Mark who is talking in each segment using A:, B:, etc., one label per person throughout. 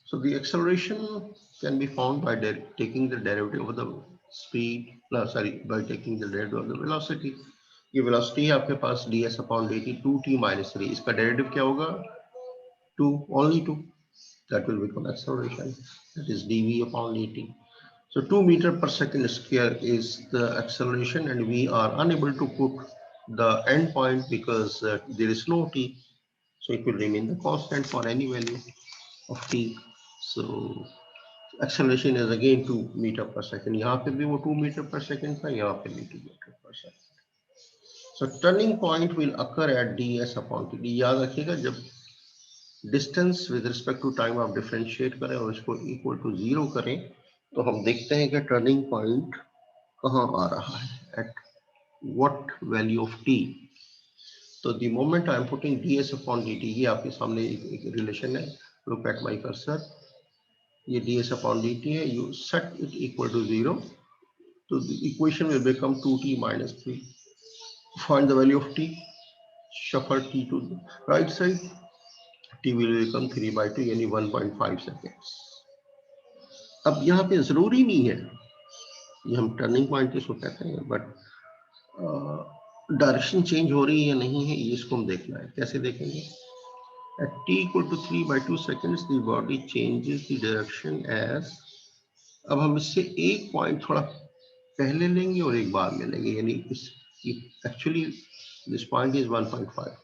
A: So the acceleration can be found by taking the derivative of the speed, by taking the derivative of the velocity. ये velocity है आपके पास ds upon dt 2t minus 3. इसका derivative क्या होगा? 2, only 2. That will become acceleration. That is dv upon dt. So 2 meter per second square is the acceleration, and we are unable to put the end point because there is no t. So it will remain the constant for any value of t. So acceleration is again 2 meter per second. यहाँ पे भी वो 2 meter per second था, यहाँ पे भी 2 meter per second. So turning point will occur at ds upon t. याद रखिएगा जब distance with respect to time आप differentiate करें और इसको equal to 0 करें तो हम देखते हैं कि turning point कहाँ आ रहा है, at what value of t. तो the moment I am putting ds upon dt, ये आपके सामने एक relation है. Look at my cursor. ये ds upon dt है. You set it equal to 0. So the equation will become 2t minus 3. Find the value of t. Shuffle t to the right side. T will become 3/2 यानी 1.5 seconds. अब यहाँ पे जरूरी नहीं है, ये हम टर्निंग पॉइंट इसको कहते हैं, बट डायरेक्शन चेंज हो रही है या नहीं है ये इसको हम देखना है. कैसे देखेंगे? At t equal to 3/2 seconds, the body changes the direction as. अब हम इससे एक पॉइंट थोड़ा पहले लेंगे और एक बाद में लेंगे, यानी एक्चुअली दिस पॉइंट इज 1.5.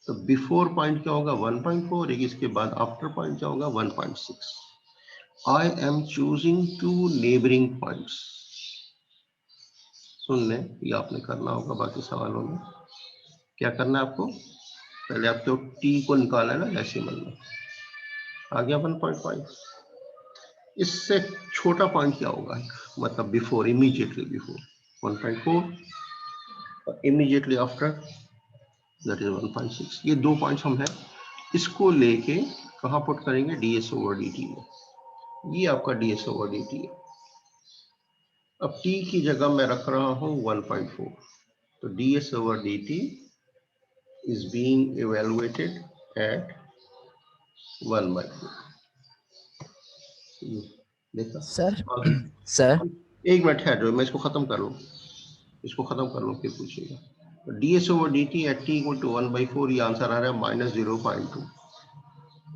A: तो बिफोर पॉइंट क्या होगा? 1.4. एक इसके बाद आफ्टर पॉइंट क्या होगा? 1.6. I am choosing 2 neighbouring points. सुन लें, ये आपने करना होगा बाकी सवालों में. क्या करना है आपको? पहले आपको टी को निकाला है ना, ऐसे मतलब आ गया 1.5. इससे छोटा पॉइंट क्या होगा? मतलब बिफोर, इमीडिएटली बिफोर 1.4 और इमीडिएटली आफ्टर दैट इज 1.6. ये 2 पॉइंट्स हम हैं, इसको लेके कहाँ पुट करेंगे? ds ओवर dt में. ये आपका ds ओवर dt है. अब t की जगह मैं रख रहा हूँ 1.4. तो ds over dt is being evaluated at 1/4. देखा
B: सर सर
A: एक मिनट है जो मैं इसको खत्म कर लूँ, इसको खत्म कर लूँ फिर पूछिएगा. ds over dt at t equal to 1/4. ये आंसर आ रहा है -0.2.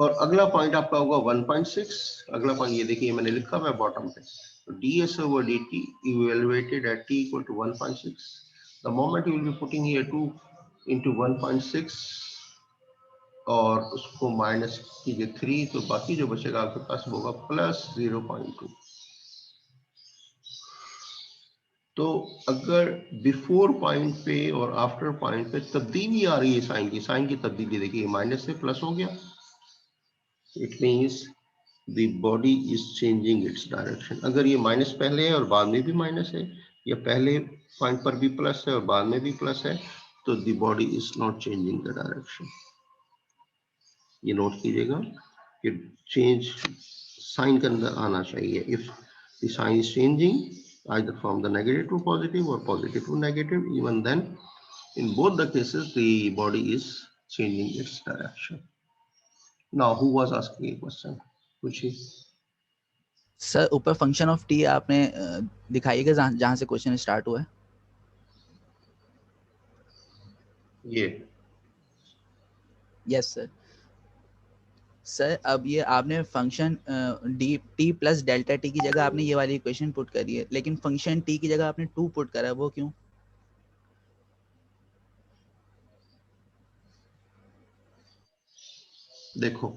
A: और अगला पॉइंट आपका होगा 1.6. अगला पॉइंट ये देखिए मैंने लिखा हुआ है बॉटम पे. तो ds over dt evaluated at t equal to 1.6. The moment you will be putting here 2 into 1.6 और उसको माइनस कीजिए 3, तो बाकी जो बचेगा आपके पास वो होगा +0.2. तो अगर बिफोर पॉइंट पे और आफ्टर पॉइंट पे तब्दीली आ रही है साइन की तब्दीली देखिए माइनस से प्लस हो गया. It means the body is changing its direction. अगर ये माइनस पहले है और बाद में भी माइनस है, या पहले पॉइंट पर भी प्लस है और बाद में भी प्लस है, तो the body is not changing the direction. ये नोट कीजिएगा कि चेंज साइन के अंदर आना चाहिए. If the sign is changing either from the negative to positive or positive to negative, even then in both the cases the body is changing its direction. Now who was asking a question? पूछिए.
B: Sir ऊपर function of T आपने दिखाइएगा जहाँ से question start हुआ है.
A: ये
B: yes sir. Sir अब ये आपने function D T plus delta T की जगह आपने ये वाली इक्वेशन पुट करी है, लेकिन फंक्शन टी की जगह आपने 2 पुट करा है, वो क्यों?
A: देखो,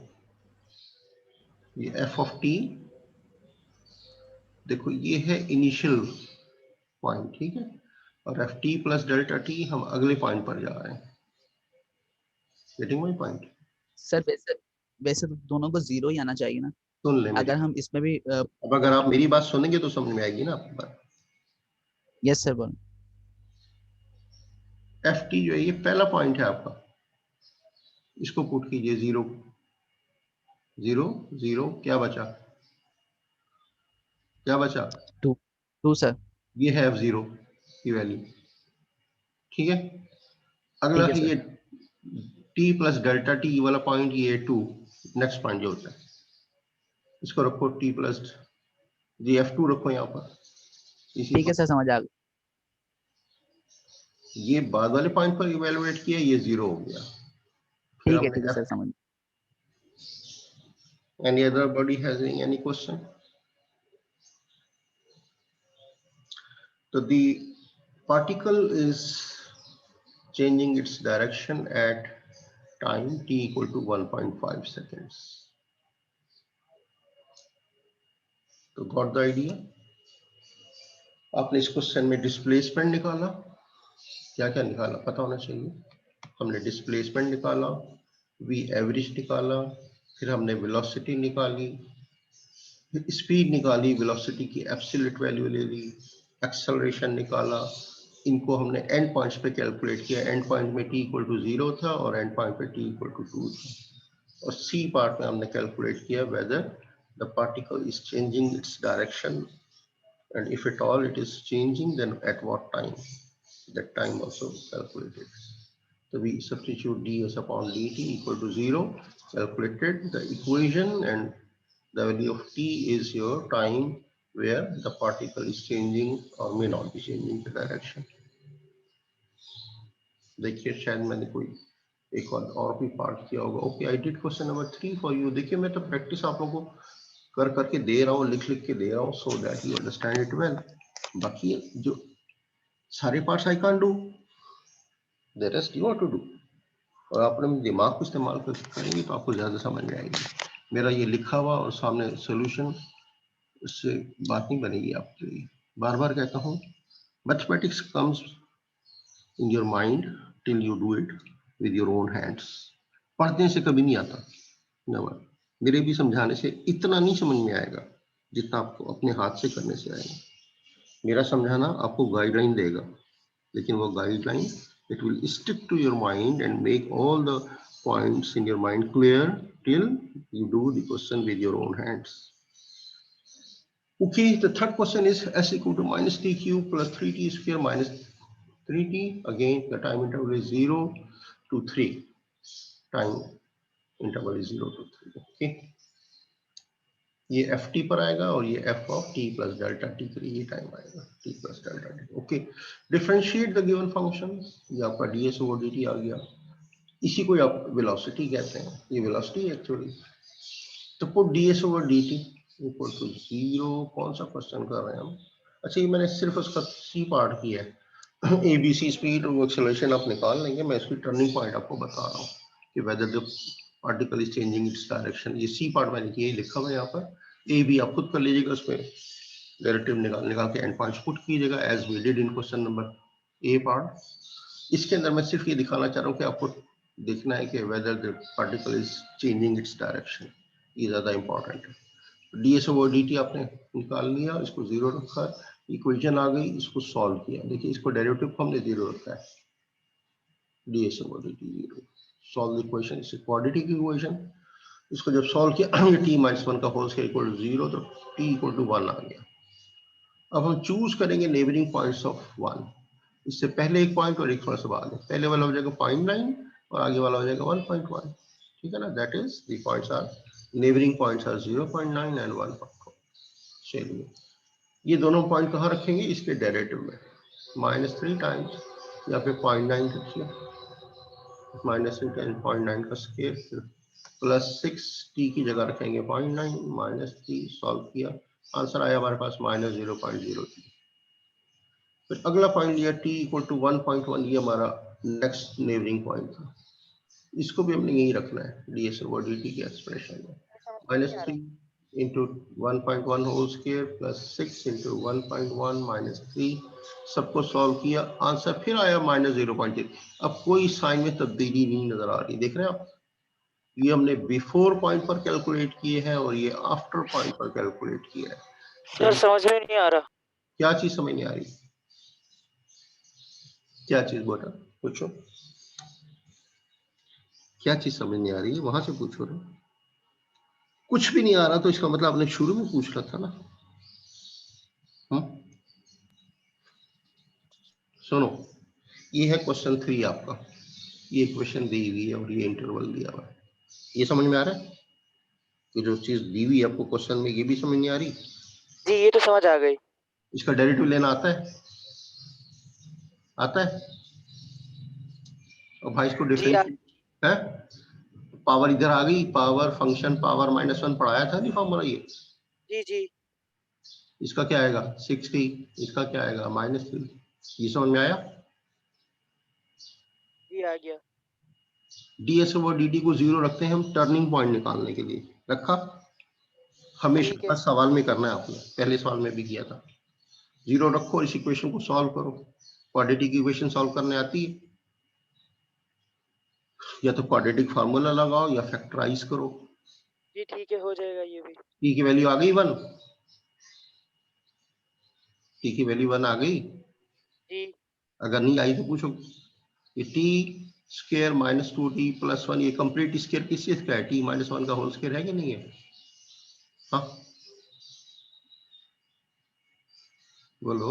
A: ये f of t, देखो ये है इनिशियल पॉइंट, ठीक है, और F T plus delta T हम अगले पॉइंट पर जा रहे हैं. Getting my point?
B: सर वैसे तो दोनों को 0 ही आना चाहिए ना.
A: सुन ले मेरी,
B: अगर हम इसमें भी
A: अब अगर आप मेरी बात सुनेंगे तो समझ में आएगी ना आपकी बात.
B: यस सर बोलो.
A: एफ टी जो है ये पहला पॉइंट है आपका, इसको पुट कीजिए 0 0 0. क्या बचा? क्या बचा?
B: 2 सर.
A: ये है f0 की वैल्यू, ठीक है. अगला
B: ठीक है
A: है
B: सर.
A: ये t प्लस डेल्टा टी वाला पॉइंट, ये 2 नेक्स्ट पॉइंट जो होता है, इसको रखो t प्लस जी f2 रखो यहाँ पर।
B: ठीक है सर, समझ आ गया।
A: ये बाद वाले पॉइंट पर इवेलुएट किया, ये 0 हो गया। फिर
B: ठीक है
A: हमने
B: सर, समझ।
A: any other body having any question? So the particle is changing its direction at time t equal to 1.5 seconds. तो got the idea? आपने इस क्वेश्चन में डिस्प्लेसमेंट निकाला, क्या क्या निकाला पता होना चाहिए। हमने डिस्प्लेसमेंट निकाला, वी एवरेज निकाला, फिर हमने वेलोसिटी निकाली, फिर स्पीड निकाली, वेलोसिटी की एब्सोल्यूट वैल्यू ले ली, एक्सेलरेशन निकाला। इनको हमने एंड पॉइंट्स पे कैलकुलेट किया। एंड पॉइंट में t इक्वल टू 0 था और एंड पॉइंट पे t इक्वल टू 2 था। और सी पार्ट में हमने कैलकुलेट किया whether the particle is changing its direction and if at all it is changing, then at what time, that time also calculated. So we substitute ds upon dt equal to 0, calculated the equation, and the value of t is your time where the particle is changing or may not be changing the direction. देखिए शायद मैंने कोई एक और भी part किया होगा। Okay, I did question number 3 for you. देखिए मैं तो प्रैक्टिस आप लोगों को कर करके दे रहा हूँ, लिख लिख के दे रहा हूँ, so that you understand it well. बाकी जो सारे parts I can't do, the rest you have to do. और आप अपने दिमाग को इस्तेमाल करेंगे तो आपको ज्यादा समझ में आएगी। मेरा ये लिखा हुआ और सामने सोल्यूशन, उससे बात नहीं बनेगी आपके लिए। बार बार कहता हूँ, mathematics comes in your mind till you do it with your own hands. पढ़ने से कभी नहीं आता, नेवर। मेरे भी समझाने से इतना नहीं समझ में आएगा जितना आपको अपने हाथ से करने से आएगा। मेरा समझाना आपको गाइडलाइन देगा, लेकिन वो guideline it will stick to your mind and make all the points in your mind clear till you do the question with your own hands. Okay, the third question is s equal to minus t cube plus 3t square minus 3t. Again, the time interval is 0 to 3. Time interval is 0 to 3. Okay. ये F T पर आएगा और ये F of T plus delta T पर ये time आएगा, T plus delta T. Okay, differentiate the given function. ये आपका डीएस ओवर डी टी आ गया, इसी को आप वेलोसिटी कहते हैं, ये वेलोसिटी एक्चुअली। तो put DS over D T equal to 0। कौन सा क्वेश्चन कर रहे हैं हम? अच्छा, ये मैंने सिर्फ उसका सी पार्ट किया है। ए बी सी स्पीड और एक्सेलरेशन आप निकाल लेंगे, मैं इसकी टर्निंग पॉइंट आपको बता रहा हूँ कि whether the particle is changing its direction. ये सी पार्ट मैंने किया, लिखा हुआ है यहाँ पर। ए बी आप खुद कर लीजिएगा, उसमें डेरिवेटिव निकाल के एंड पॉइंट्स पुट कीजिएगा as we did in question number A part. इसके अंदर मैं सिर्फ ये दिखाना चाह रहा हूँ कि आपको देखना है कि whether the particle is changing its direction, ये ज्यादा इंपॉर्टेंट है। डीएस ओवर डी आपने निकाल लिया, इसको 0 रखा, इक्वेशन आ गई, इसको सॉल्व किया। देखिए इसको डेरिवेटिव को हमने 0 रखा है, DS over D 0। Solve the equation, इस क्वाड्रेटिक इक्वेशन। इसको जब सॉल्व किया, ये t माइनस 1 का होल स्क्वायर इक्वल टू 0, तो t इक्वल टू 1 आ गया। अब हम चूज करेंगे नेबरिंग पॉइंट्स ऑफ 1। इससे पहले एक पॉइंट और एक थोड़ा सा बाद में। पहले वाला हो जाएगा 0.9 और आगे वाला हो जाएगा 1.1। ठीक है ना, that is the points are neighbouring points are 0.9 and 1.1। चलिए, ये दोनों पॉइंट कहाँ रखेंगे? इसके डेरिवेटिव में। -3 टाइम्स या फिर 0.9 रखिए, -3 टाइम्स 0.9 का स्क्वायर प्लस 6 t की जगह रखेंगे 0.9 माइनस 3। सॉल्व किया, आंसर आया हमारे पास -0.03। फिर अगला पॉइंट लिया t इक्वल टू 1.1, ये हमारा नेक्स्ट नेबरिंग पॉइंट था। इसको भी हमने यही रखना है ds ओवर dt के एक्सप्रेशन में। -3 into 1.1 whole square plus 6 into 1.1 minus 3। सबको सॉल्व किया, आंसर फिर आया -0.3। अब कोई साइन में तब्दीली नहीं नजर आ रही, देख रहे हैं आप? ये हमने बिफोर पॉइंट पर कैलकुलेट किए हैं और ये आफ्टर पॉइंट पर कैलकुलेट किया है।
C: सर समझ में नहीं आ रहा।
A: क्या चीज समझ नहीं आ रही? क्या चीज बेटा पूछो, क्या चीज समझ नहीं आ रही है? वहां से पूछो ना। कुछ भी नहीं आ रहा तो इसका मतलब आपने शुरू में पूछ रहा था ना। सुनो, ये है क्वेश्चन 3 आपका, ये क्वेश्चन दी हुई है और ये इंटरवल दिया हुआ है। ये समझ में आ रहा है? कि जो चीज दी हुई है आपको क्वेश्चन में, ये भी समझ नहीं आ रही?
C: जी ये तो समझ आ गई।
A: इसका डेरिवेटिव लेना आता है? आता है? और भाई इसको
C: जी आ,
A: डिफरेंशिएट है, पावर इधर आ गई, पावर फंक्शन पावर -1 पढ़ाया था नहीं फॉर्मूला ये?
C: जी जी
A: इसका क्या आएगा 60, इसका क्या आएगा -3। ये समझ में आया?
C: जी आ गया।
A: ds ओवर dt को 0 रखते हैं हम टर्निंग पॉइंट निकालने के लिए, रखा? हमेशा
C: ठीक है।
A: हर सवाल में करना है आपने, पहले सवाल में भी किया था। 0 रखो, इस इक्वेशन को सॉल्व करो। क्वाड्रेटिक इक्वेशन सॉल्व करने आती है? या तो क्वाड्रेटिक फार्मूला लगाओ या फैक्टराइज करो।
C: जी ठीक है, हो जाएगा ये भी।
A: t की वैल्यू आ गई 1, t की वैल्यू 1 आ गई?
C: जी
A: अगर नहीं आई तो पूछो। ये टी स्क्वायर -2t + 1, ये कंप्लीट स्क्वायर किस चीज का है? t - 1 का होल स्क्वायर है कि नहीं है? हाँ बोलो,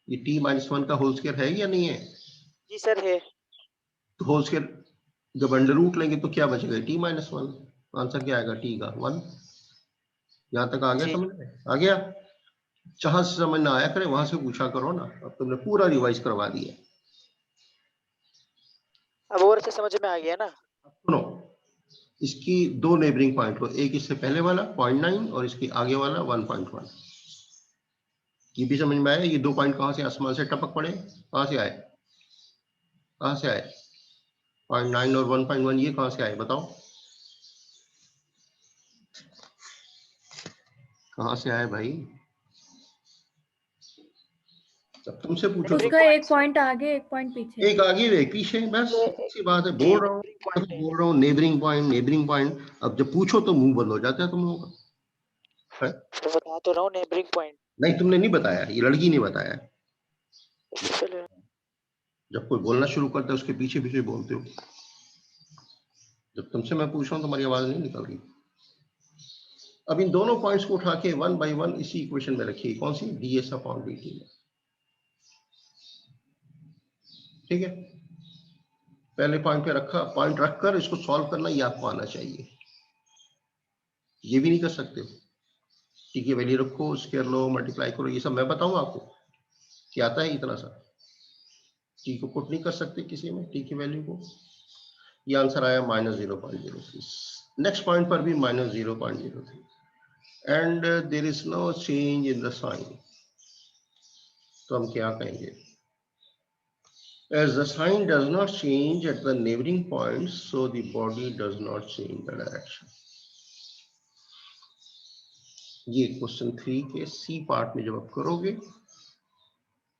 A: ये t - 1 का होल स्क्वायर है या नहीं है?
C: जी सर है।
A: तो होल स्क्वायर जब अंडर रूट लेंगे तो क्या बचेगा? t - 1। आंसर क्या आएगा? t का 1। यहां तक आ गया
C: जी
A: समझ में? आ गया? जहां से समझ ना आया करे वहां से पूछा करो ना, अब तुमने पूरा रिवाइज करवा दिया।
C: अब और से समझ में आ गया ना।
A: अब सुनो, इसकी दो नेबरिंग पॉइंट हो, एक इससे पहले वाला 0.9 और इसके आगे वाला 1.1। ये भी समझ में आया? ये दो पॉइंट कहां से आसमान से टपक पड़े? कहां से आए? कहां से आए? 0.9 और 1.1 ये कहां से आए बताओ? कहां से आए भाई? जब तुमसे पूछो तो
D: इसका एक पॉइंट आगे एक पॉइंट पीछे।
A: एक आगे एक पीछे, बस अच्छी बात है।
C: जी
A: बोल रहा हूँ,
C: नेबरिंग पॉइंट है।
A: बोल रहा हूँ नेबरिंग पॉइंट, नेबरिंग पॉइंट। अब जब पूछो तो मुंह बंद हो जाता है तुम लोगों का, है?
C: तो बता तो रहा हूँ नेबरिंग पॉइंट।
A: नहीं तुमने नहीं बताया, ये लड़की ने बताया।
C: चलो
A: जब कोई बोलना शुरू करता है उसके पीछे पीछे बोलते हो। जब तुमसे मैं पूछ रहा हूँ तुम्हारी आवाज नहीं निकल रही। अब इन दोनों पॉइंट्स को उठा के 1 by 1 इसी इक्वेशन में रखिए। कौन सी? ds/dt में। ठीक है, पहले पॉइंट पे रखा, पॉइंट रखकर इसको सॉल्व करना ये आपको आना चाहिए। ये भी नहीं कर सकते हो, टी की वैल्यू रखो, स्क्वायर लो, मल्टीप्लाई करो, ये सब मैं बताऊं आपको कि आता है इतना सा? टी को पुट नहीं कर सकते किसी में, टी की वैल्यू को। ये आंसर आया -0.03। नेक्स्ट पॉइंट पर भी -0.03 and there is no change in the sign. तो हम क्या कहेंगे? As the sign does not change at the neighboring points, so the body does not change the direction. ये क्वेश्चन 3 के सी पार्ट में जब आप करोगे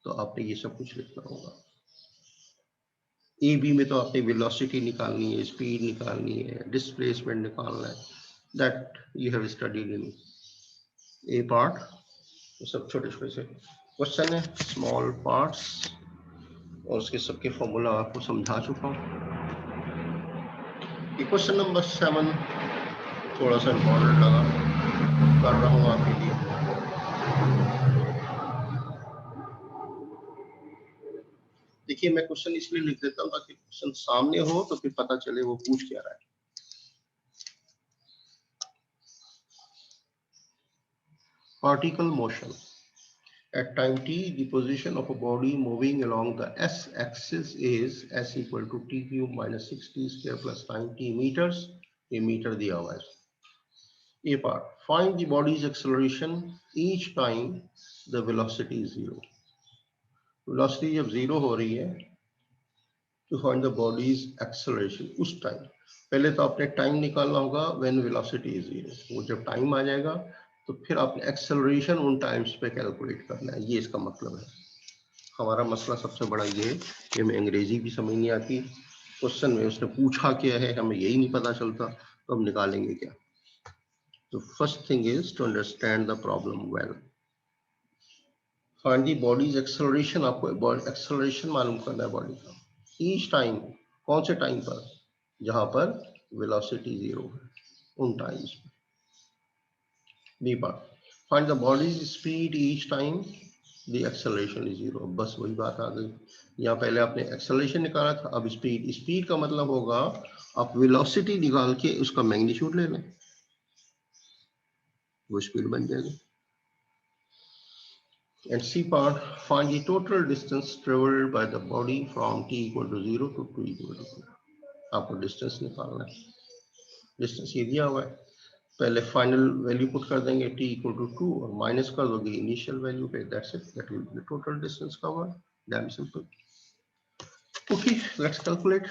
A: तो आपने ये सब कुछ लिखना होगा। ए बी में तो आपने वेलोसिटी निकालनी है, स्पीड निकालनी है, डिस्प्लेसमेंट निकालना है, that you have studied in A part. तो सब छोटे छोटे से क्वेश्चन है, स्मॉल पार्ट्स, और उसके सबके फॉर्मूला आपको समझा चुका हूँ। क्वेश्चन नंबर 7 थोड़ा सा इम्पोर्टेंट लगा, कर रहा हूँ आपके लिए। देखिए मैं क्वेश्चन इसलिए लिख देता हूँ ताकि क्वेश्चन सामने हो तो फिर पता चले वो पूछ क्या रहा है। Particle motion at time t, the position of a body moving along the s-axis is s equal to t cube minus 6t square plus 90 meters। ये मीटर दिया हुआ है। A part, find the body's acceleration each time the velocity is 0। Velocity जब 0 हो रही है to find the body's acceleration उस time. पहले तो आपने टाइम निकालना होगा when velocity is 0। वो जब टाइम आ जाएगा तो फिर आपने एक्सेलरेशन उन टाइम्स पे कैलकुलेट करना है। ये इसका मतलब है। हमारा मसला सबसे बड़ा ये है कि हमें अंग्रेजी भी समझ नहीं आती, क्वेश्चन में उसने पूछा क्या है हमें यही नहीं पता चलता, तो हम निकालेंगे क्या? तो first thing is to understand the problem well. Find the body's acceleration, आपको एक्सेलरेशन मालूम करना है बॉडी का। ईच टाइम, कौन से टाइम पर? जहां पर वेलोसिटी 0 है, उन टाइम्स पे। B part, find the body's speed each time the acceleration is 0। बस वही बात आ गई। यहाँ पहले आपने एक्सेलरेशन निकाला था, अब स्पीड। स्पीड का मतलब होगा आप वेलोसिटी निकाल के उसका मैग्नीट्यूड ले लें। वो स्पीड बन जाएगी। And C part, find the total distance traveled by the body from t equal to 0 to t equal to 2. आपको डिस्टेंस निकालना है। डिस्टेंस ये दिया हुआ है, पहले फाइनल वैल्यू पुट कर देंगे t equal to 2 और माइनस कर दोगे इनिशियल वैल्यू पे, that's it, that will be the total distance covered. Dam simple. Okay, let's calculate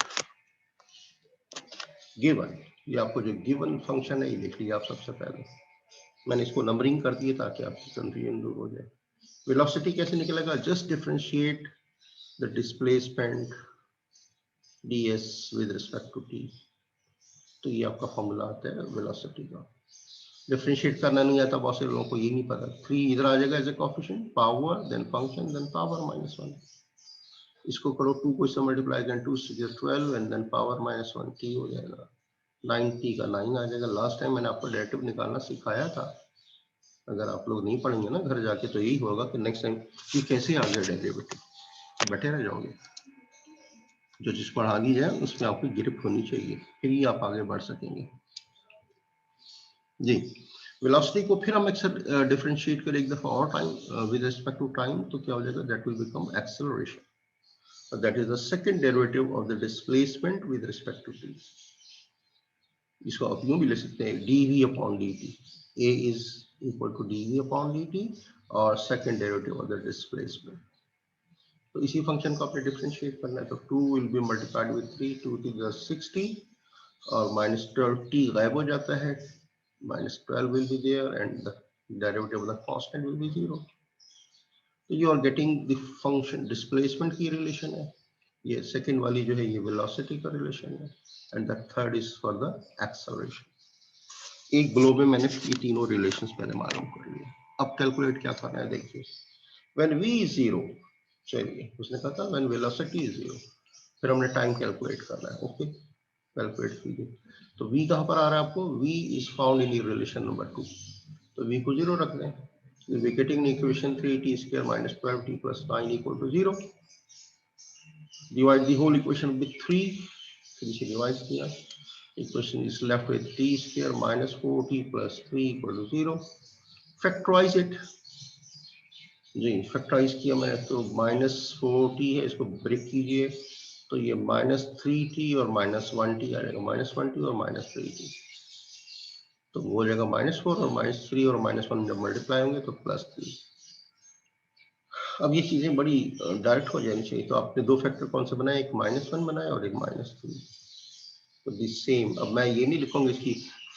A: given. ये आपको जो गिवन फंक्शन है ये देख लीजिए आप सबसे पहले, मैंने इसको नंबरिंग कर दिया ताकि आपकी कंफ्यूजन दूर हो जाए। वेलोसिटी कैसे निकलेगा, just differentiate the displacement ds with respect to t। तो ये आपका फॉर्मूला आता है वेलोसिटी का। डिफरेंशिएट करना नहीं आता बहुत से लोगों को, ये नहीं पता। 3 इधर आ जाएगा as a coefficient, power then function then power -1। इसको करो 2 को इससे multiply then 2 6 12 and then power -1 t हो जाएगा। 9t का 9 आ जाएगा। लास्ट टाइम मैंने आपको डेरिवेटिव निकालना सिखाया था, अगर आप लोग नहीं पढ़ेंगे ना घर जाके तो यही होगा कि नेक्स्ट टाइम ये कैसे आ गया डेरिवेटिव, बैठे रह जाओगे। जो चीज पढ़ा दी जाए उसमें आपकी गिरफ्त होनी चाहिए, फिर ही आप आगे बढ़ सकेंगे जी। वेलोसिटी को फिर हम डिफरेंशिएट करें एक दफा और time with respect to time, तो क्या हो जाएगा, that will become acceleration, that is the second derivative of the displacement with respect to t। इसको आप यूं भी ले सकते हैं dv upon dt, a is equal to dv upon dt और second derivative of the displacement. तो इसी फंक्शन को आपने डिफरेंशिएट करना है, तो 2 will be multiplied with 3, 2 to the 60 और -12t गायब हो जाता है, -12 will be there and the derivative of the constant will be 0. तो you are getting the function displacement की रिलेशन है, ये सेकंड वाली जो है ये वेलोसिटी का रिलेशन है, and the third is for the acceleration. एक ग्लोब में मैंने ये तीनों रिलेशंस पहले मालूम कर लिए। अब कैलकुलेट क्या करना है देखिए, व्हेन v is 0, चलिए उसने कहा था व्हेन वेलोसिटी इज 0, फिर हमने टाइम कैलकुलेट करना है। ओके, कैलकुलेट कीजिए। तो v कहाँ पर आ रहा है आपको, v is found in relation number 2, तो v को 0 रख दें। We getting equation 3t square minus 12t plus 9 equal to 0। Divide the whole equation with 3, 3 से डिवाइड किया, equation is left with t square minus 4t plus 3 equal to 0। Factorise it जी, factorise किया मैंने, तो -4t है, इसको ब्रेक कीजिए तो ये -3t और -1t आ जाएगा, -1t और -3t, तो वो हो जाएगा -4 और -3 और -1 जब मल्टीप्लाई होंगे तो +3। अब ये चीजें बड़ी डायरेक्ट हो जानी चाहिए, तो आपने दो फैक्टर कौन से बनाए, एक -1 बनाया और एक -3, तो दी सेम। अब मैं ये नहीं लिखूंगा इसकी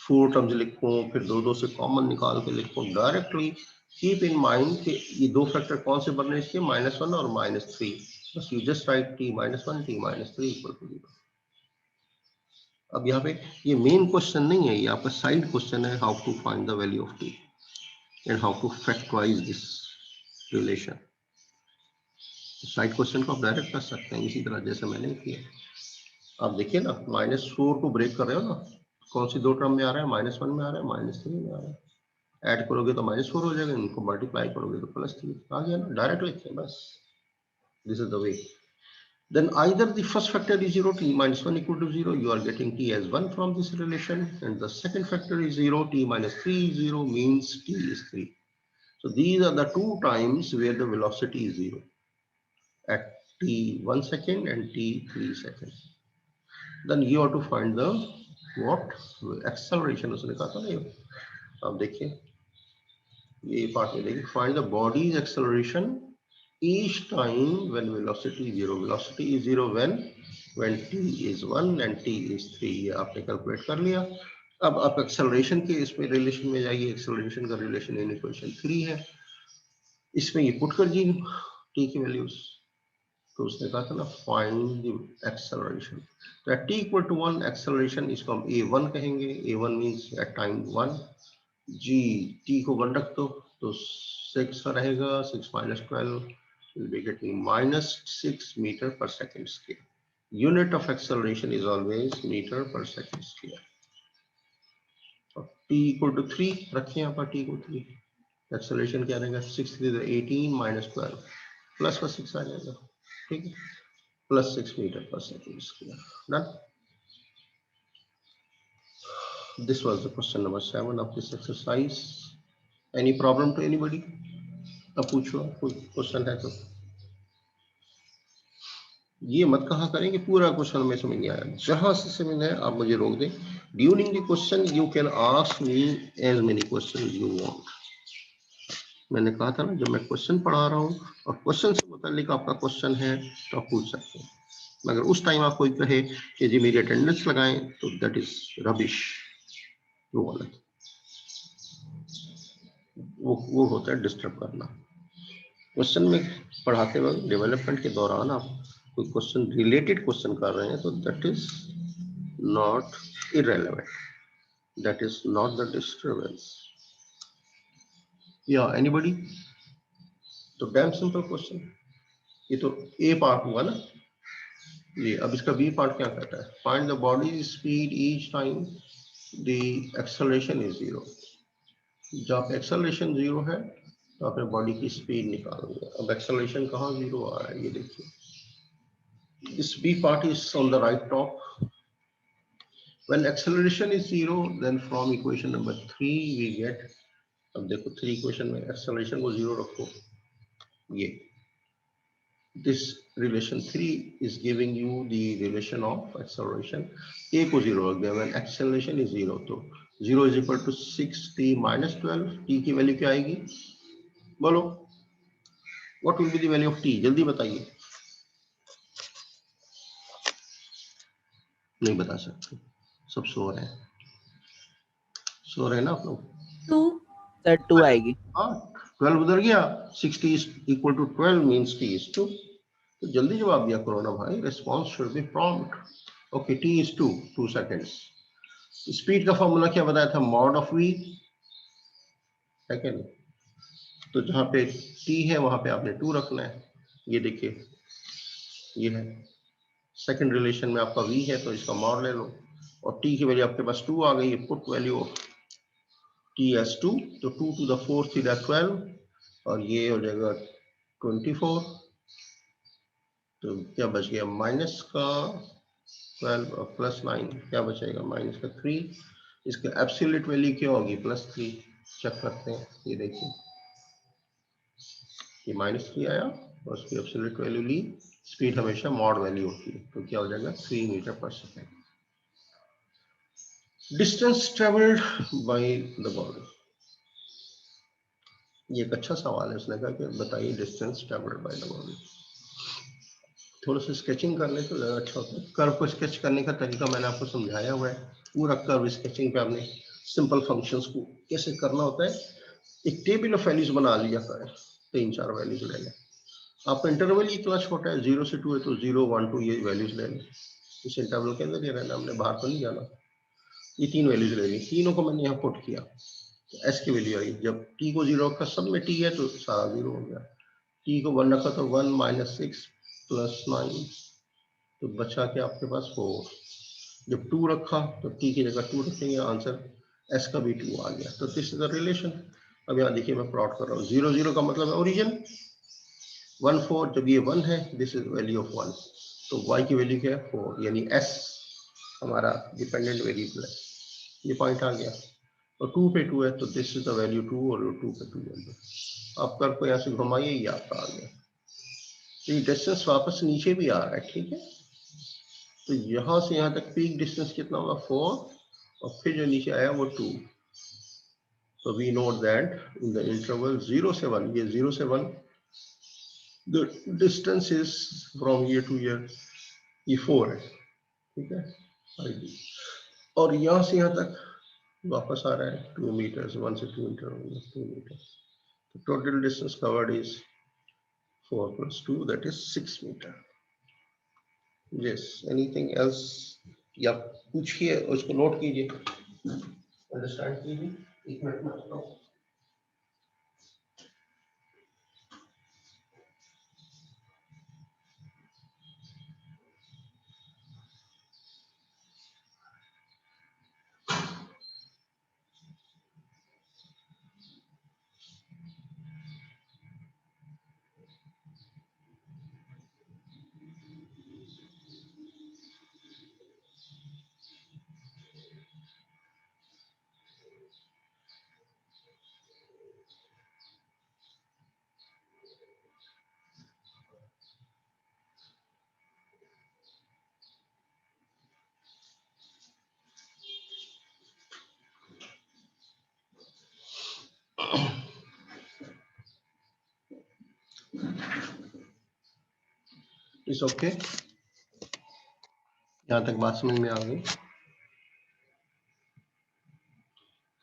A: 4 टर्म्स लिखूं फिर दो से कॉमन निकाल के लिखूं, डायरेक्टली कीप इन माइंड कि ये दो फैक्टर कौन से बनने इसके, -1 और -3, बस you just write t -1 t -3 equal to 0। अब यहाँ पे ये मेन क्वेश्चन नहीं है, ये आपका साइड क्वेश्चन है, how to find the value of t and how to factorise this relation. Side question को आप डायरेक्ट कर सकते हैं इसी तरह जैसे मैंने किया। आप देखिए ना, -4 को ब्रेक कर रहे हो ना, कौन सी दो टर्म में आ रहा है, -1 में आ रहा है, -3 में आ रहा है, ऐड करोगे तो -4 हो जाएगा, इनको मल्टीप्लाई करोगे तो +3 आ गया ना, डायरेक्ट लिखते हैं बस। This is the way. Then either the first factor is 0, t -1 equal to 0, you are getting t as 1 from this relation, and the second factor is 0, t -3 is 0 means t is 3. So these are the two times where the velocity is 0, at t 1 second and t 3 seconds. Then you have to find the what acceleration उसने कहा था ना, आप देखिए ये part में देखिए, find the body's acceleration each time when velocity is 0. Velocity is 0 when t is 1 and t is 3, ये आपने कैलकुलेट कर लिया। अब आप एक्सेलरेशन के इसमें रिलेशन में जाइए, एक्सेलरेशन का रिलेशन इन इक्वेशन 3 है, इसमें ये पुट कर दीजिए t की वैल्यूज, तो उसने कहा था ना फाइंड द एक्सेलरेशन, तो at t equal to 1 acceleration इसको हम a1 कहेंगे, a1 मींस एट टाइम 1, जी t को 1 रख दो तो 6 रहेगा, 6 - 12 will be getting -6 meter per second square. Unit of acceleration is always meter per second square. t equal to 3 रखिए यहाँ पर, t को 3, acceleration क्या रहेगा, 6 3 18 - 12 प्लस का 6 आ जाएगा, ठीक है, +6 meter per second square. Done. This was the question number 7 of this exercise. Any problem to anybody? अब पूछो, कोई क्वेश्चन है तो। ये मत कहा करें कि पूरा क्वेश्चन में समझ नहीं आया, जहां से समझ नहीं आया आप मुझे रोक दें। During the question you can ask me as many question you want. मैंने कहा था ना, जब मैं क्वेश्चन पढ़ा रहा हूँ और क्वेश्चन से मुतालिक आपका क्वेश्चन है तो आप पूछ सकते हैं, मगर उस टाइम आप कोई कहे कि जी मेरी अटेंडेंस लगाएं तो दैट इज रबिश, वो गलत, वो होता है डिस्टर्ब करना। क्वेश्चन में पढ़ाते वक्त डेवलपमेंट के दौरान आप कोई क्वेश्चन रिलेटेड क्वेश्चन कर रहे हैं तो that is not irrelevant, that is not the disturbance. या एनीबॉडी? तो डैम सिंपल क्वेश्चन। ये तो ए पार्ट हुआ ना, ये अब इसका बी पार्ट क्या कहता है? Find the body speed each time the acceleration is zero. जब एक्सेलरेशन जीरो है तो आपने बॉडी की स्पीड निकालनी है। अब एक्सेलरेशन कहाँ जीरो आ रहा है, ये देखिए, this B part is on the right top. When acceleration is zero, then from equation number 3 we get, अब देखो 3 equation में acceleration को zero रखो, ये this relation 3 is giving you the relation of acceleration, a को zero रख दिया, when acceleration is zero, तो 0 is equal to 6t minus 12, t की वैल्यू क्या आएगी बोलो? what will be the value of t, जल्दी बताइए। नहीं बता सकते, सब सो रहे हैं, सो रहे हैं ना आप लोग।
D: 2
B: सर 2 आएगी।
A: हाँ 12 उधर गया, 60 is equal to 12 means t is 2। तो जल्दी जवाब दिया करो ना भाई, response should be prompt. Okay, t is 2 seconds. Speed का फॉर्मूला क्या बताया था? मॉड ऑफ v, है क्या नहीं? तो जहां पे t है वहां पे आपने 2 रखना है। ये देखिए, ये है सेकंड रिलेशन में आपका v है तो इसका मॉड ले लो, और t की वैल्यू आपके पास 2 आ गई है, put value of t as 2, तो 2 to the 4th सीधा 12, और ये हो जाएगा 24, तो क्या बच गया माइनस का 12 और प्लस 9, क्या बचेगा माइनस का 3। इसका एब्सोल्यूट वैल्यू क्या होगी? +3। चेक करते हैं, ये देखिए, ये -3 आया और उसकी एब्सोल्यूट वैल्यू ली। स्पीड हमेशा मॉड वैल्यू होती है, तो क्या हो जाएगा 3 मीटर पर second. Distance travelled by the body, ये एक अच्छा सवाल है। उसने कहा कि बताइए distance travelled by the body. थोड़ा सा स्केचिंग कर ले तो ज़्यादा अच्छा होता है। कर्व को स्केच करने का तरीका मैंने आपको समझाया हुआ है, पूरा कर्व स्केचिंग पे आपने सिंपल फंक्शंस को कैसे करना होता है। एक टेबल ऑफ वैल्यूज बना लिया करें, 3-4 वैल्यूज ले लें। आपका इंटरवल इतना छोटा है, 0 से 2 है, तो 0, 1, 2 ये वैल्यूज ले लें। इस इंटरवल के अंदर ही रहना, हमने बाहर तो नहीं जाना। ये 3 वैल्यूज ले ली, तीनों को मैंने यहाँ पुट किया, तो एस की वैल्यू आई। जब टी को 0 रखा, सब में टी है तो सारा 0 हो गया। टी को 1 रखा तो 1 - 6 + 9, तो बचा के आपके पास 4। जब 2 रखा तो टी की जगह 2 रखेंगे, आंसर एस का भी 2 आ गया। तो दिस इज द रिलेशन। अब यहाँ देखिए मैं प्लॉट कर रहा हूँ, 0, 0 का मतलब है ओरिजिन, 1, 4, जब ये 1 है, दिस इज वैल्यू ऑफ 1, तो y की वैल्यू क्या है 4, यानी s हमारा डिपेंडेंट वेरिएबल है। ये पॉइंट आ गया, और 2 पे 2 है तो दिस इज द वैल्यू 2, और 2 पे 2 वैल्यू। आप कर्व को यहाँ से घुमाइए, ये आपका आ गया। तो ये डिस्टेंस वापस नीचे भी आ रहा है, ठीक है। तो यहाँ से यहाँ तक पीक डिस्टेंस कितना होगा 4, और फिर जो नीचे आया वो 2। So we know that in the interval 0 से 1, ये 0 से 1, the distance is from here to here, ये 4 है, ठीक है। और यहाँ से यहाँ तक वापस आ रहा है 2 मीटर्स, 1 से 2 मीटर, 2 मीटर। तो total distance covered is 4 + 2, that is 6 metre. Yes, anything else? या पूछिए, उसको नोट कीजिए, अंडरस्टैंड कीजिए। एक मिनट में आता हूँ। इट्स ओके, यहाँ तक बात समझ में आ गई?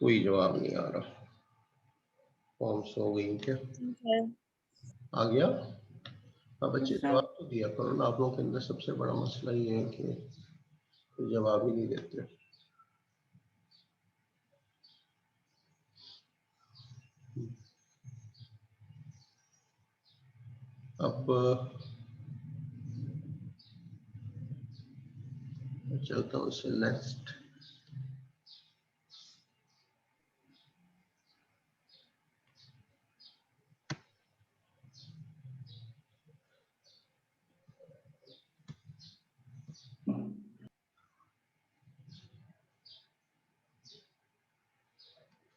A: कोई जवाब नहीं आ रहा, फॉर्म्स हो गई क्या? आ गया? अब बच्चे जवाब तो दिया करो ना, आप लोगों के अंदर सबसे बड़ा मसला ये है कि जवाब ही नहीं देते। अब चलता हूँ इससे नेक्स्ट।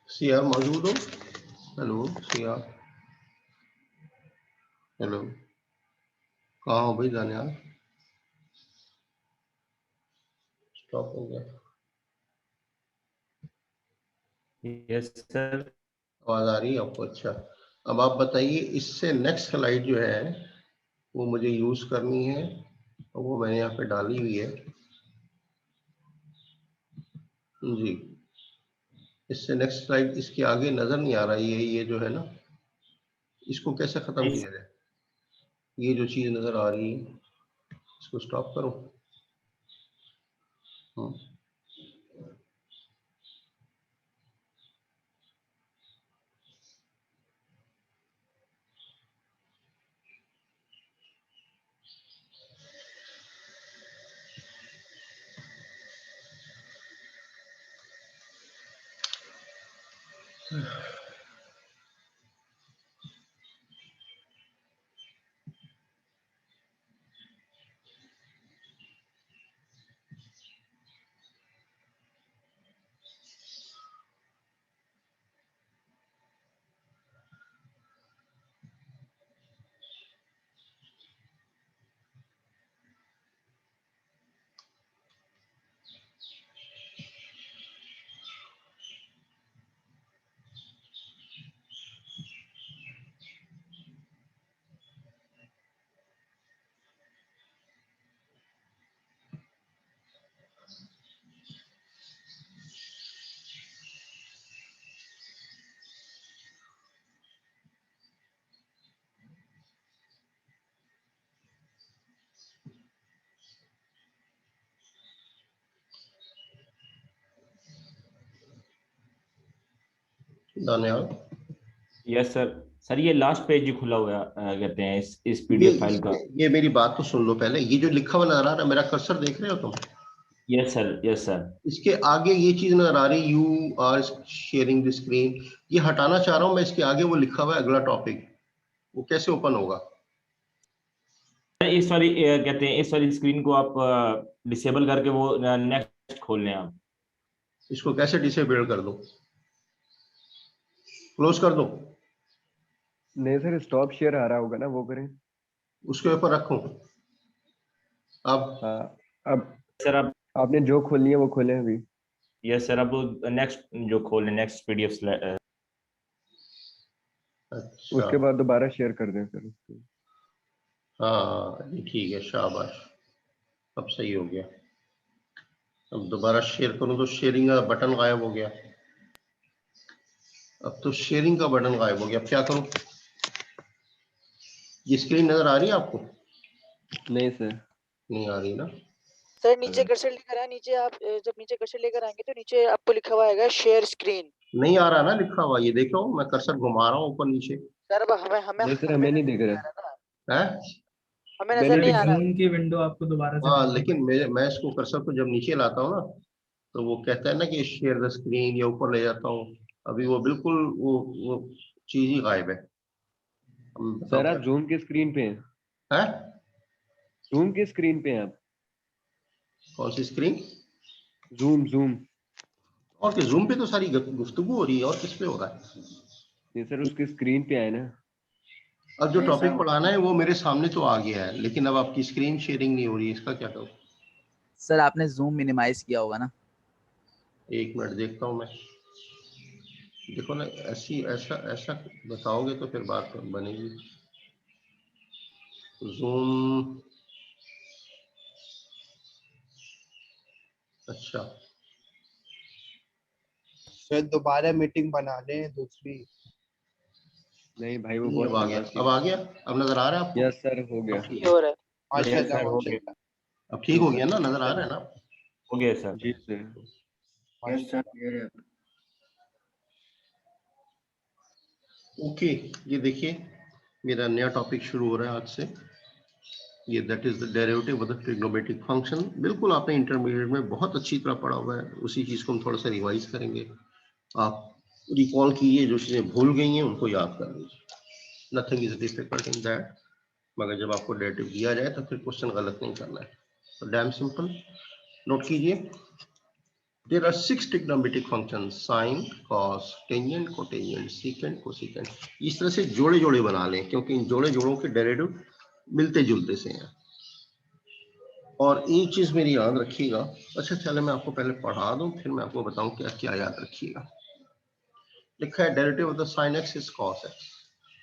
A: सिया मौजूद हो? हेलो सिया, हेलो, कहाँ हो भाई दानियाल? स्टॉप हो गया,
E: यस सर।
A: आवाज आ रही है आपको? अच्छा, अब आप बताइए, इससे नेक्स्ट स्लाइड जो है वो मुझे यूज करनी है और वो मैंने यहाँ पे डाली हुई है जी। इससे नेक्स्ट स्लाइड, इसके आगे नजर नहीं आ रहा ये जो है ना, इसको कैसे खत्म किया जाए? ये जो चीज नजर आ रही है इसको स्टॉप करो। Daniyal,
E: yes sir. सर ये लास्ट पेज ही खुला हुआ है, कहते हैं इस पीडीएफ फाइल का।
A: ये मेरी बात तो सुन लो पहले, ये जो लिखा हुआ नजर आ रहा है, मेरा कर्सर देख रहे हो तुम?
E: Yes sir, yes sir.
A: इसके आगे ये चीज नजर आ रही, you are sharing the screen, ये हटाना चाह रहा हूं मैं। इसके आगे वो लिखा हुआ है अगला टॉपिक, वो कैसे ओपन होगा?
E: इस वाली कहते हैं इस वाली स्क्रीन को आप डिसेबल करके वो नेक्स्ट खोल लें आप।
A: इसको कैसे डिसेबल कर दो? क्लोज कर दो?
F: नहीं सर, स्टॉप शेयर आ रहा होगा ना, वो करें।
A: उसके ऊपर रखूं अब?
F: हाँ, अब
E: सर आप,
F: आपने जो खोलनी है वो खोलें अभी।
E: यस सर, अब नेक्स्ट जो खोल लें, नेक्स्ट पीडीएफ।
A: अच्छा,
F: उसके बाद दोबारा शेयर कर दें सर उसको।
A: हाँ ये ठीक है, शाबाश, अब सही हो गया। अब दोबारा शेयर करूं तो शेयरिंग का बटन गायब हो गया। अब तो शेयरिंग का बटन गायब हो गया, अब क्या करूं? ये स्क्रीन नजर आ रही है आपको?
F: नहीं सर।
A: नहीं आ रही ना?
C: सर नीचे कर्सर लेकर आए, नीचे आप जब नीचे कर्सर लेकर आएंगे तो नीचे आपको लिखा हुआ आएगा शेयर स्क्रीन।
A: नहीं आ रहा ना लिखा हुआ, ये देखो मैं कर्सर घुमा रहा हूँ ऊपर नीचे।
C: सर अब हमें हमें
F: नहीं सर,
C: हमें
F: हमें नहीं
C: नजर
F: दिख
C: नहीं
F: रहा।
C: आ रहा ना,
A: है?
C: हमें नजर
F: मैंने
C: नहीं आ रहा।
G: जूम की विंडो आपको दोबारा से
A: हाँ,
G: खोलनी
A: लेकिन मैं इसको कर्सर को जब नीचे लाता हूँ ना, तो वो कहता है ना कि शेयर द स्क्रीन, या ऊपर ले जाता हूँ, अभी वो बिल्कुल वो चीज ही गायब है। हम बताओ
F: सर आप
A: क्या
F: जूम की स्क्रीन पे हैं।
A: है?
F: जूम की स्क्रीन पे हैं आप।
A: कौन सी स्क्रीन?
F: Zoom zoom.
A: और कि जूम पे तो सारी गुफ्तगू हो रही है, और किस पे हो रहा है?
F: नहीं सर, उसकी स्क्रीन पे आए ना।
A: अब जो
D: नहीं
A: टॉपिक
D: सर,
A: पढ़ाना है वो मेरे सामने तो आ गया है, लेकिन अब आपकी स्क्रीन शेयरिंग नहीं हो रही है, इसका क्या करूं?
B: सर आपने जूम मिनिमाइज किया होगा ना?
A: एक मिनट देखता हूं मैं। देखो ना, ऐसी ऐसा ऐसा बताओगे तो फिर बात बनेगी। जूम, अच्छा
G: फिर दोबारा मीटिंग बना लें दूसरी।
F: नहीं भाई वो
A: ये
F: बहुत
A: अब आ गया, अब आ गया, अब नजर आ रहा है आपको?
F: यस सर हो गया।
A: अब ठीक
C: ये हो रहा है।
A: बस
G: माशाल्लाह
E: सर हो गया।
G: माशाल्लाह।
A: अब ठीक हो गया ना, नजर आ रहा है ना?
E: हो गया सर।
F: जी सर। यस सर क्लियर है।
A: ओके, ये देखिए मेरा नया टॉपिक शुरू हो रहा है आज से। ये that is the derivative of the trigonometric function. बिल्कुल आपने इंटरमीडिएट में बहुत अच्छी तरह पढ़ा हुआ है, उसी चीज को हम थोड़ा सा रिवाइज करेंगे। आप रिकॉल कीजिए, जो चीजें भूल गई हैं उनको याद कर लीजिए। Nothing is difficult in that, मगर जब आपको डेरिवेटिव दिया जाए तो फिर क्वेश्चन गलत नहीं करना है। तो डैम सिंपल, नोट कीजिए। There are 6 trigonometric functions: sine, cos, tangent, cotangent, secant, cosecant। इस तरह से जोड़े जोड़े बना लें, क्योंकि इन जोड़े जोड़ों के डेरिवेटिव मिलते जुलते से हैं। और एक चीज मेरी याद रखिएगा। अच्छा चले मैं आपको पहले पढ़ा दूं, फिर मैं आपको बताऊं क्या क्या याद रखिएगा। लिखा है derivative of the sin x is cos x,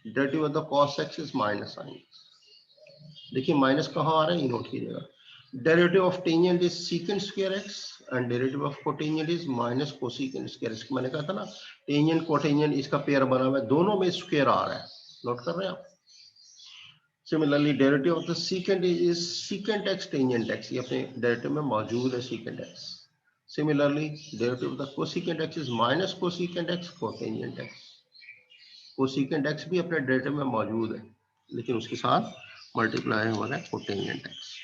A: derivative of the cos x is minus sin x। देखिए माइनस कहाँ आ रहा है, ये नोट कीजिएगा। Derivative of tangent is secant square x and derivative of cotangent is minus cosecant square x। मैंने कहा था ना, टेंजेंट कोटेंजेंट इसका पेयर बना हुआ है, दोनों में स्क्वायर आ रहा है। नोट कर रहे हैं आप? Similarly derivative of the secant is secant x tangent x, ये अपने डेरिवेटिव में मौजूद है secant x। Similarly derivative of the cosecant x is minus cosecant x cotangent x। Cosecant x भी अपने डेरिवेटिव में मौजूद है, लेकिन उसके साथ मल्टीप्लाई हो रहा है cotangent x।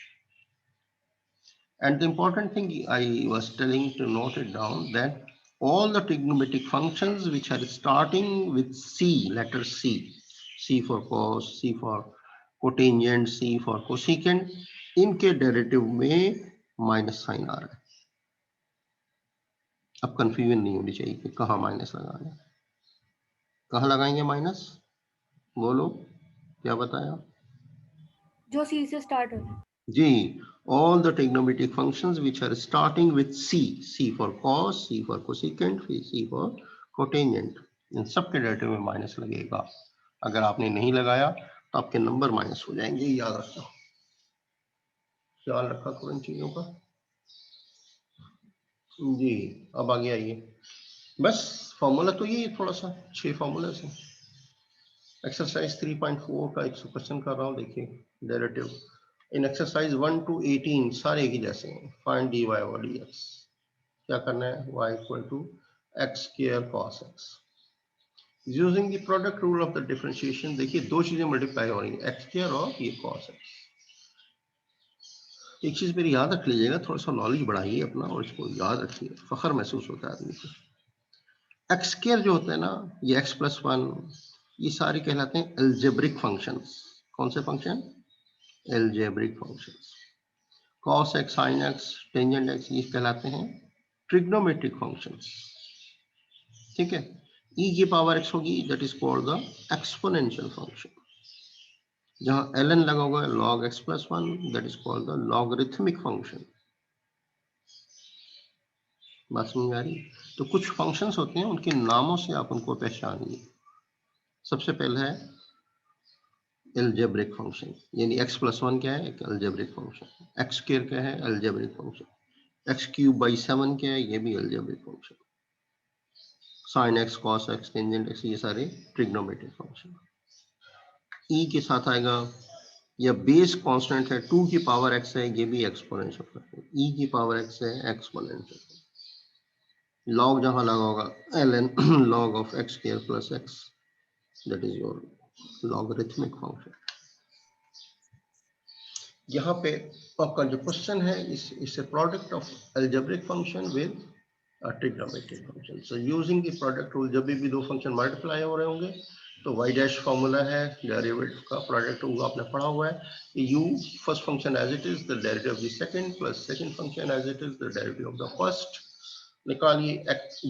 A: And the important thing I was telling to note it down, that all the trigonometric functions which are starting with C, letter C, C for cos, C for cotangent, C for cosecant, इनके derivative में minus sign आ रहा है। अब confusion नहीं होनी चाहिए कि कहाँ माइनस लगाना है, कहाँ लगाएंगे माइनस, बोलो क्या बताया?
D: जो सी से स्टार्ट हो।
A: जी, all the trigonometric functions which are starting with C, C for cos, C for cosecant, C for cotangent, इन सब के डेरिवेटिव में माइनस लगेगा। अगर आपने नहीं लगाया तो आपके नंबर माइनस हो जाएंगे, याद रखना, ख्याल रखा करो इन चीजों का। जी अब आगे आइए, बस फॉर्मूला तो ये थोड़ा सा 6 फॉर्मूला से। एक्सरसाइज 3.4 का एक क्वेश्चन कर रहा हूँ, देखिए डेरिवेटिव इन एक्सरसाइज 1 to 18 सारे एक ही जैसे हैं। फाइंड dy और dx। क्या करना है? y equal to x square cos x using the product rule of the differentiation. देखिए दो चीजें मल्टीप्लाई हो रही हैं, एक्स स्क्वायर और ये cos x। एक चीज मेरी याद रख लीजिएगा, थोड़ा सा नॉलेज बढ़ाइए अपना और इसको याद रखिए, फखर महसूस होता है आदमी को। एक्स स्क्वायर जो होता है ना, ये x प्लस 1, ये सारे कहलाते हैं अलजेब्रिक फंक्शंस। कौन से function? Algebraic functions. cos x, sin x, tangent x, ये कहलाते हैं ट्रिग्नोमेट्रिक फंक्शंस। ठीक है, e की पावर x होगी, that is called the exponential function. जहां ln लगा होगा log x plus 1, that is called the logarithmic function. बात समझ आ रही? तो कुछ फंक्शंस होते हैं, उनके नामों से आप उनको पहचानिए। सबसे पहले है अलजेब्रिक फंक्शन, यानी x प्लस 1 क्या है? एक अलजेब्रिक फंक्शन। x स्क्वायर क्या है? Algebraic function. x cube by 7 क्या है? ये भी algebraic function. sin x, cos x, tangent x, ये सारे ट्रिग्नोमेट्रिक फंक्शन। e के साथ आएगा, या बेस कांस्टेंट है 2 की पावर x है, ये भी एक्सपोनेंशियल फंक्शन। e की पावर x है, एक्सपोनेंशियल। log जहां लगा होगा ln log of x square plus x, that is your logarithmic function। यहाँ पे आपका जो क्वेश्चन है, इस product of algebraic function with trigonometric function. So using the product rule, जब भी दो फंक्शन मल्टीप्लाई हो रहे होंगे तो y डैश फॉर्मूला है, डेरिवेटिव का प्रोडक्ट रूल आपने पढ़ा हुआ है। u first function as it is the derivative of the second plus second function as it is the derivative of the first. निकालिए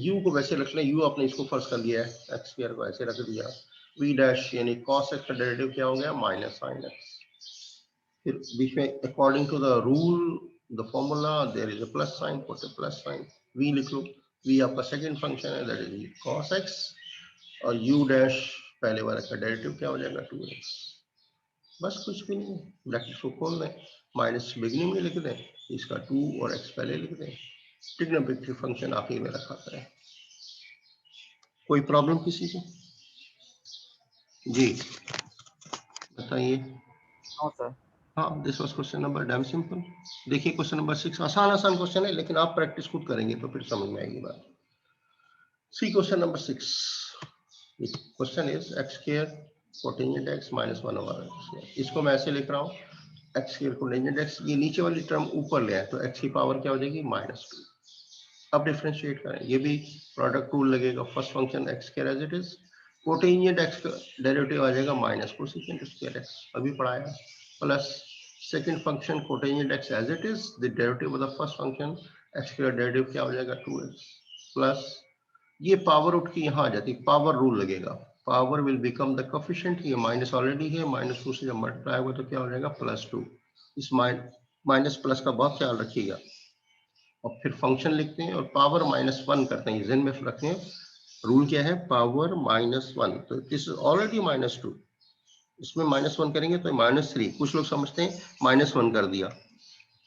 A: u को वैसे रख लें, u आपने इसको फर्स्ट कर लिया है, x स्क्वायर को ऐसे रख दिया। v डैश यानी cos x का डेरिवेटिव क्या हो गया? Minus sin x। फिर बीच में according to the rule, the formula, there is a plus sign, put a plus sign, v लिख लो। v आपका सेकंड फंक्शन है, दैट इज cos x और u डैश पहले वाला का डेरिवेटिव क्या हो जाएगा 2x। बस कुछ भी नहीं, ब्रैकेट को खोल दें, माइनस बिगिनिंग में लिख दें, इसका 2 और x पहले लिख दें, ट्रिग्नोमेट्रिक फंक्शन आखिर में रखा करें। कोई प्रॉब्लम किसी को? जी बताइए।
B: No sir.
A: हाँ, this was question number damn simple. देखिए क्वेश्चन नंबर 6 आसान क्वेश्चन है, लेकिन आप प्रैक्टिस खुद करेंगे तो फिर समझ में आएगी बात। See question number 6, question is x square cotangent x minus 1 over x। इसको मैं ऐसे लिख रहा हूँ, x स्क्वायर कोटेंजेंट x, ये नीचे वाली टर्म ऊपर ले आए तो x की पावर क्या हो जाएगी -2। अब डिफरेंशिएट करें, ये भी प्रोडक्ट रूल लगेगा। First function x square as it is, cotangent x का डेरिवेटिव आ जाएगा माइनस कोसेकेंट स्क्वायर x, अभी पढ़ाया, plus second function cotangent x as it is, the derivative of the first function x square derivative क्या हो जाएगा 2x, plus ये power उठ के यहाँ आ जाती, पावर रूल लगेगा, power will become the coefficient, ये माइनस ऑलरेडी है, -2 से जब मल्टीप्लाई होगा तो क्या हो जाएगा +2। इस माइनस प्लस का बहुत ख्याल रखिएगा। और फिर फंक्शन लिखते हैं और पावर -1 करते हैं, जहन में रखते हैं रूल क्या है, पावर -1, तो दिस इज ऑलरेडी -2, इसमें -1 करेंगे तो -3। कुछ लोग समझते हैं -1 कर दिया,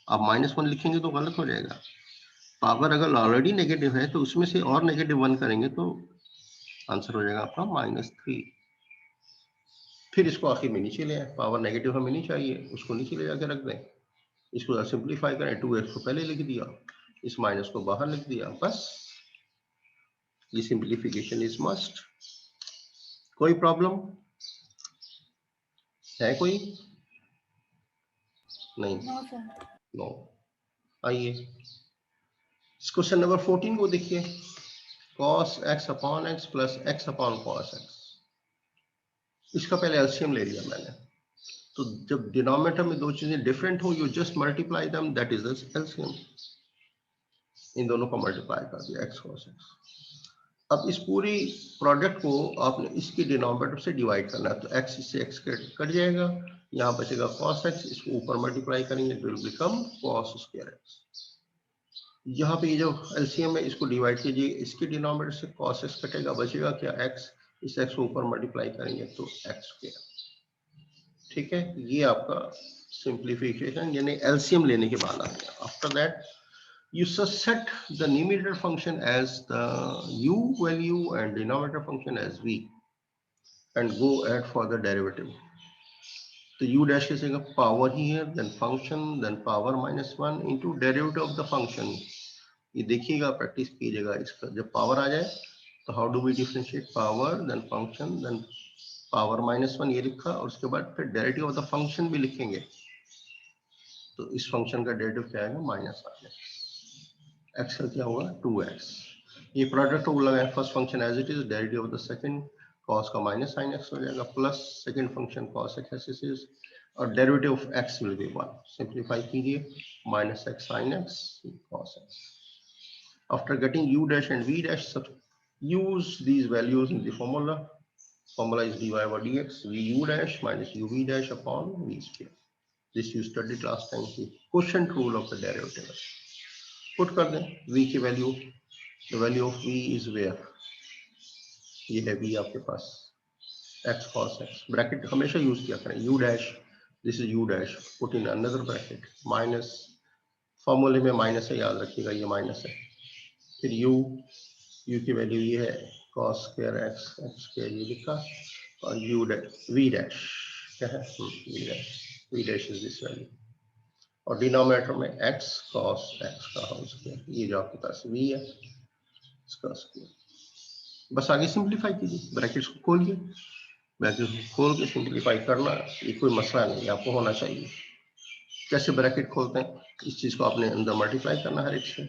A: आप -1 लिखेंगे तो गलत हो जाएगा। पावर अगर ऑलरेडी नेगेटिव है तो उसमें से और -1 करेंगे तो आंसर हो जाएगा आपका -3। फिर इसको आखिर में नीचे ले आए, पावर नेगेटिव हमें नहीं चाहिए, उसको नीचे ले जाके रख दें, इसको सिंप्लीफाई करें, 2x को पहले लिख दिया, इस माइनस को बाहर लिख दिया, बस ये सिंप्लीफिकेशन इज मस्ट। कोई प्रॉब्लम है कोई? नहीं,
D: नो सर।
A: नो। आइए क्वेश्चन नंबर 14 को देखिए, cos x upon x plus x upon cos x। इसका पहले एलसीएम ले लिया मैंने, तो जब डिनोमिनेटर में दो चीजें डिफरेंट हो, you just multiply them, that is the LCM. इन दोनों को मल्टीप्लाई कर दिया x cos x। अब इस पूरी प्रोडक्ट को आपने इसके डिनोमिनेटर से डिवाइड करना है, तो x से x कट जाएगा, यहाँ बचेगा cos x, इसको ऊपर मल्टीप्लाई करेंगे तो will become cos square x। यहाँ पे ये जो एलसीएम है इसको डिवाइड कीजिए, इसके डिनोमिनेटर से cos x कटेगा, बचेगा क्या x, इस x को ऊपर मल्टीप्लाई करेंगे तो x स्क्वायर। ठीक है, ये आपका सिंप्लीफिकेशन यानी एलसीएम लेने के बाद आ गया। After that you set the numerator function as the u value and denominator function as v and go add for the derivative. तो u dash is a power here, then function, then power -1 into derivative of the function। ये देखिएगा, practice कीजिएगा इसका, जब power आ जाए तो how do we differentiate, power then function then power -1 ये लिखा, और उसके बाद फिर डेरिवेटिव ऑफ द फंक्शन भी लिखेंगे, तो इस फंक्शन का डेरिवेटिव क्या आएगा -1, x का क्या होगा 2x। ये प्रोडक्ट रूल लगाए, first function as it is, derivative of the second cos का -sin x हो जाएगा, plus second function cos x as it is, और derivative of x will be 1। Simplify कीजिए, -x sin x cos x। After getting u dash and v dash, use these values in the formula is dy over dx, vu dash minus uv dash upon v square। this you studied last time, the quotient rule of the derivative। Put कर दें v की value, the value of v is where, ये है v आपके पास, x cos x, bracket हमेशा use किया करें, u dash, this is u dash, put in another bracket, minus, फॉर्मूले में माइनस है, याद रखिएगा ये माइनस है, फिर u की वैल्यू ये है cos स्क्वायर x स्क्वायर ये लिखा, और u डैश v डैश क्या है, v dash is this value, और डिनोमिनेटर में x cos x का होल स्क्वायर, ये जो आपके पास v है इसका स्क्वायर। बस आगे सिंपलीफाई कीजिए, ब्रैकेट्स को खोलिए, ब्रैकेट को खोल के सिंपलीफाई करना, ये कोई मसला नहीं, आपको होना चाहिए। कैसे ब्रैकेट खोलते हैं, इस चीज को आपने अंदर मल्टीप्लाई करना हर एक से,